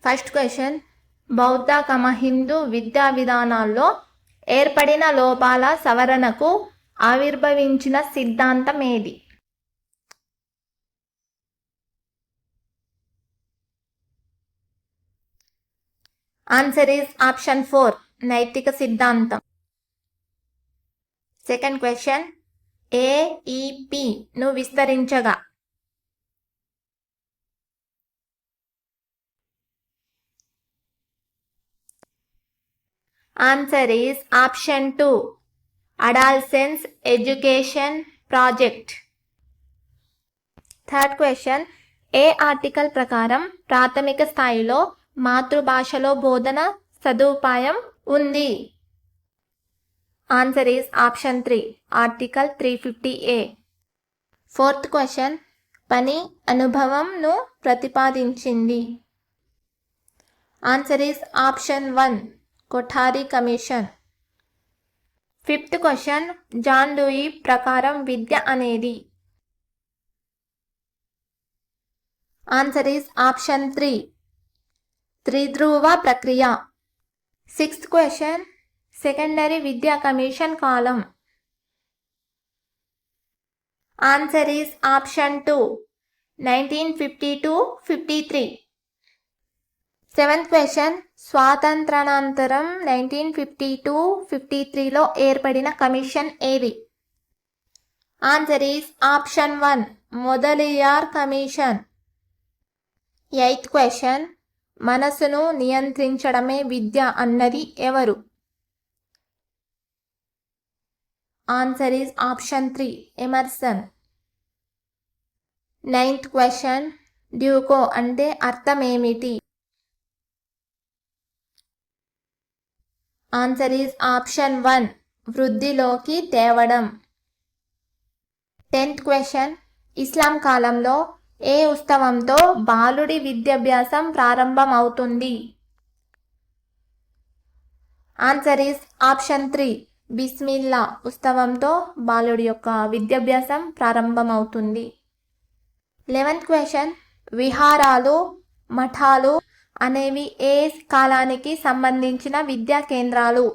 First question, బౌద్ధ హిందూ విద్యా విధానాల్లో ఏర్పడిన లోపాల సవరణకు ఆవిర్భవించిన సిద్ధాంతం ఏది? ఆన్సర్ ఈస్ ఆప్షన్ 4, నైతిక సిద్ధాంతం. సెకండ్ క్వశ్చన్, ఏఈపి ను విస్తరించగా. Answer is option 2, adolescence education project. Third question, ఏ ఆర్టికల్ ప్రకారం ప్రాథమిక స్థాయిలో మాతృభాషలో బోధన సదుపాయం ఉంది? Answer is option 3, article 350A. Fourth question, పని అనుభవంను ప్రతిపాదించింది. Answer is option 1, Kothari commission. Fifth question, John Louis ప్రకారం విద్య అనేది. ఆన్సర్ ఈస్ ఆప్షన్ 3, త్రిధ్రువ ప్రక్రియ. సిక్స్త్ క్వశ్చన్, సెకండరీ విద్యా కమిషన్ కాలం. Answer is option 2, 1950-53. Seventh question, స్వాతంత్రానంతరం 1950-53లో ఏర్పడిన కమిషన్ ఏది? Answer is option 1, Mudaliar commission. Eighth question, మనసును నియంత్రించడమే విద్య అన్నది ఎవరు? Answer is option 3, Emerson. Ninth question, Duco అంటే అర్థం ఏమిటి? ఆన్సర్ ఈస్ ఆప్షన్ 1, వృద్ధిలోకి తేవడం. 10th క్వశ్చన్, ఇస్లాం కాలంలో ఏ ఉత్సవంతో బాలుడి విద్యాభ్యాసం ప్రారంభం అవుతుంది? ఆన్సర్ ఈస్ ఆప్షన్ 3, బిస్మిల్లా ఉత్సవంతో బాలుడి యొక్క విద్యాభ్యాసం ప్రారంభమవుతుంది. 11th క్వశ్చన్, విహారాలు మఠాలు అనేవి ఏ కాలానికి సంబంధించిన విద్యా కేంద్రాలు?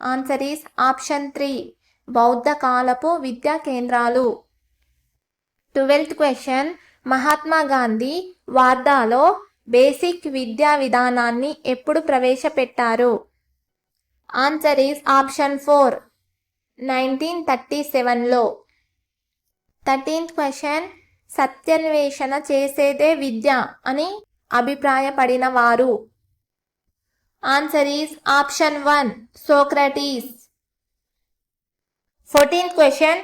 ఆన్సర్ ఈస్ ఆప్షన్ 3, బౌద్ధ కాలపు విద్యా కేంద్రాలు. 12th క్వశ్చన్, మహాత్మా గాంధీ వార్ధాలో బేసిక్ విద్యా విధానాన్ని ఎప్పుడు ప్రవేశపెట్టారు? ఆన్సర్ ఈస్ ఆప్షన్ 4, 1937లో. 13th క్వశ్చన్, సత్యాన్వేషణ చేసేదే విద్య అని అభిప్రాయపడిన వారు? Answer is option 1, Socrates. 14th question,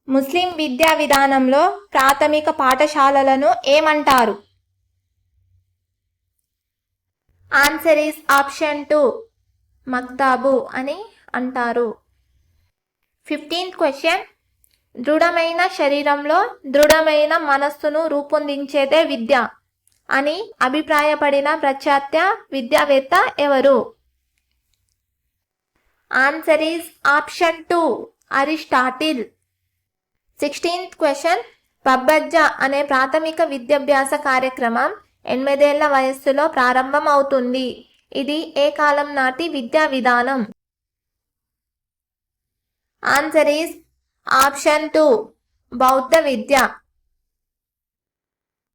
ముస్లిం విద్యా విధానంలో ప్రాథమిక పాఠశాలలను ఏమంటారు? ఆన్సర్ ఈస్ ఆప్షన్ 2, మక్తాబు అని అంటారు. 15th క్వశ్చన్, దృఢమైన శరీరంలో దృఢమైన మనస్సును రూపొందించేదే విద్య అని అభిప్రాయపడిన ప్రఖ్యాత విద్యావేత్త ఎవరు? Answer is option 2, Aristotle. 16th question, పబ్బజ్జ అనే ప్రాథమిక విద్యాభ్యాస కార్యక్రమం 8 ఏళ్ల వయస్సులో ప్రారంభం అవుతుంది. ఇది ఏ కాలం నాటి విద్యా విధానం? ఆన్సర్ ఈస్ ఆప్షన్ 2, బౌద్ధ విద్య.